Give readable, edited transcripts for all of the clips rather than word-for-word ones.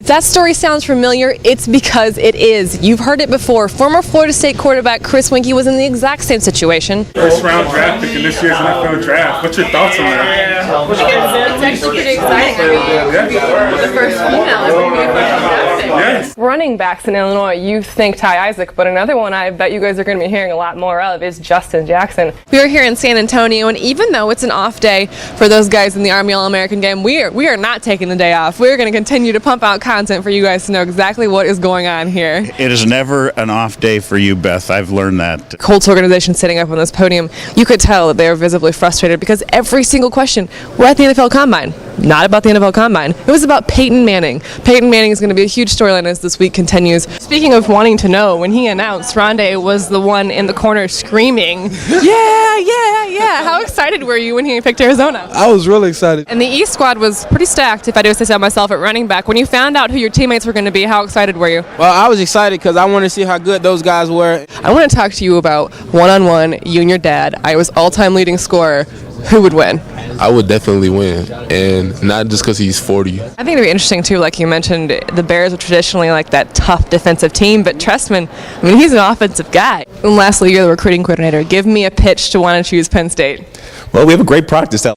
If that story sounds familiar, it's because it is. You've heard it before. Former Florida State quarterback Chris Winkie was in the exact same situation. First round draft pick in this year's NFL draft. What's your thoughts on that? It's actually pretty exciting. I mean, the first female is going to be a first draft pick. Yes. Running backs in Illinois, you think Ty Isaac, but another one I bet you guys are going to be hearing a lot more of is Justin Jackson. We are here in San Antonio, and even though it's an off day for those guys in the Army All-American game, we are not taking the day off. We're going to continue to pump out content for you guys to know exactly what is going on here. It is never an off day for you, Beth. I've learned that. Colts organization sitting up on this podium, you could tell that they are visibly frustrated because every single question, we're at the NFL Combine. Not about the NFL Combine. It was about Peyton Manning. Peyton Manning is going to be a huge storyline as this week continues. Speaking of wanting to know, when he announced Rondé was the one in the corner screaming, yeah. How excited were you when he picked Arizona? I was really excited. And the East squad was pretty stacked, if I do say so myself, at running back. When you found out who your teammates were going to be, how excited were you? Well, I was excited because I wanted to see how good those guys were. I want to talk to you about one-on-one, you and your dad. I was all-time leading scorer. Who would win? I would definitely win, and not just because he's 40. I think it'd be interesting, too, like you mentioned, the Bears are traditionally like that tough defensive team, but Trestman, I mean, he's an offensive guy. And lastly, you're the recruiting coordinator. Give me a pitch to want to choose Penn State. Well, we have a great practice out.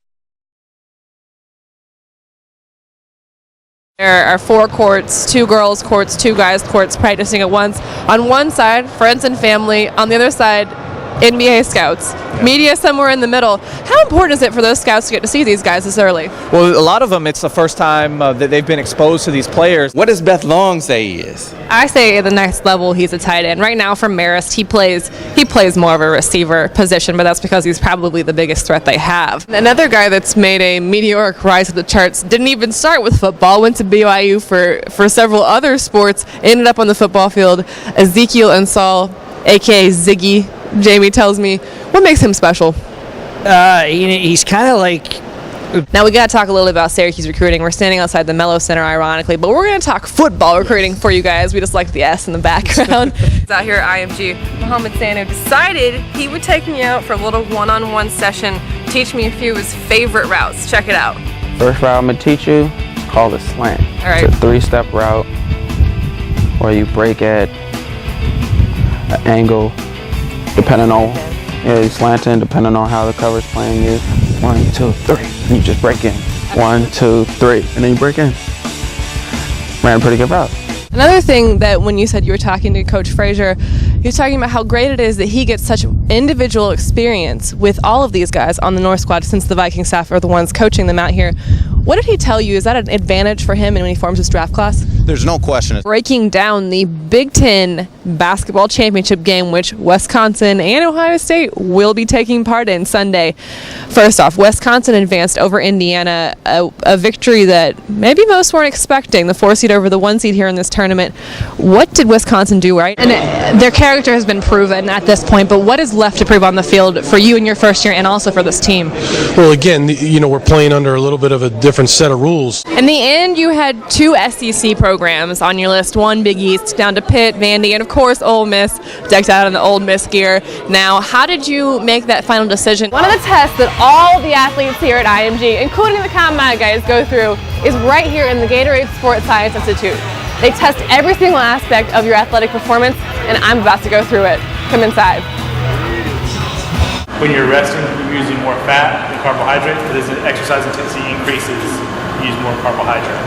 There are 4 courts, 2 girls' courts, 2 guys' courts practicing at once. On one side, friends and family. On the other side, NBA scouts. Media somewhere in the middle. How important is it for those scouts to get to see these guys this early? Well, a lot of them, it's the first time that they've been exposed to these players. What does Beth Long say he is? I say at the next level he's a tight end. Right now for Marist, he plays more of a receiver position, but that's because he's probably the biggest threat they have. Another guy that's made a meteoric rise to the charts didn't even start with football, went to BYU for several other sports, ended up on the football field. Ezekiel Ansall, aka Ziggy, Jamie tells me. What makes him special? He's kind of like... Now we got to talk a little bit about Syracuse recruiting. We're standing outside the Mello Center, ironically, but we're going to talk football recruiting for you guys. We just like the S in the background. It's out here at IMG. Mohamed Sanu decided he would take me out for a little one-on-one session, teach me a few of his favorite routes. Check it out. First route I'm going to teach you, called a slant. All right. It's a 3-step route where you break at an angle, depending on, you slanting, depending on how the cover's playing you. 1, 2, 3, and you just break in. 1, 2, 3, and then you break in. Ran a pretty good route. Another thing that when you said you were talking to Coach Frazier, he was talking about how great it is that he gets such individual experience with all of these guys on the North squad since the Viking staff are the ones coaching them out here. What did he tell you? Is that an advantage for him when he forms his draft class? There's no question. Breaking down the Big Ten basketball championship game, which Wisconsin and Ohio State will be taking part in Sunday. First off, Wisconsin advanced over Indiana, a victory that maybe most weren't expecting, the 4 seed over the 1 seed here in this tournament. What did Wisconsin do right? And their character has been proven at this point, but what is left to prove on the field for you in your first year and also for this team? Well, again, we're playing under a little bit of a different set of rules. In the end, you had 2 SEC programs on your list, 1 Big East, down to Pitt, Vandy, and of course Ole Miss, decked out in the Ole Miss gear. Now, how did you make that final decision? One of the tests that all the athletes here at IMG, including the Combine guys, go through is right here in the Gatorade Sports Science Institute. They test every single aspect of your athletic performance, and I'm about to go through it. Come inside. When you're resting, you're using more fat than carbohydrates, but as the exercise intensity increases, you use more carbohydrate.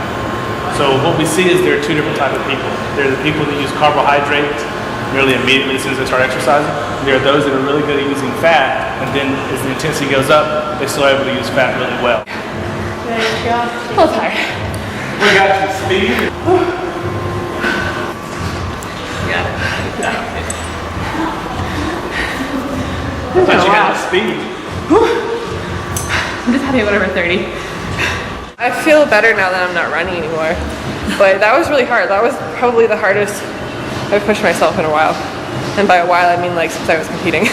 So what we see is there are 2 different types of people. There are the people that use carbohydrates nearly immediately as soon as they start exercising. There are those that are really good at using fat, and then as the intensity goes up, they're still able to use fat really well. There you go. A little tired. We got some speed. Got it. I thought you got the speed. I'm just happy whatever 30. I feel better now that I'm not running anymore. But that was really hard. That was probably the hardest I've pushed myself in a while. And by a while I mean like since I was competing.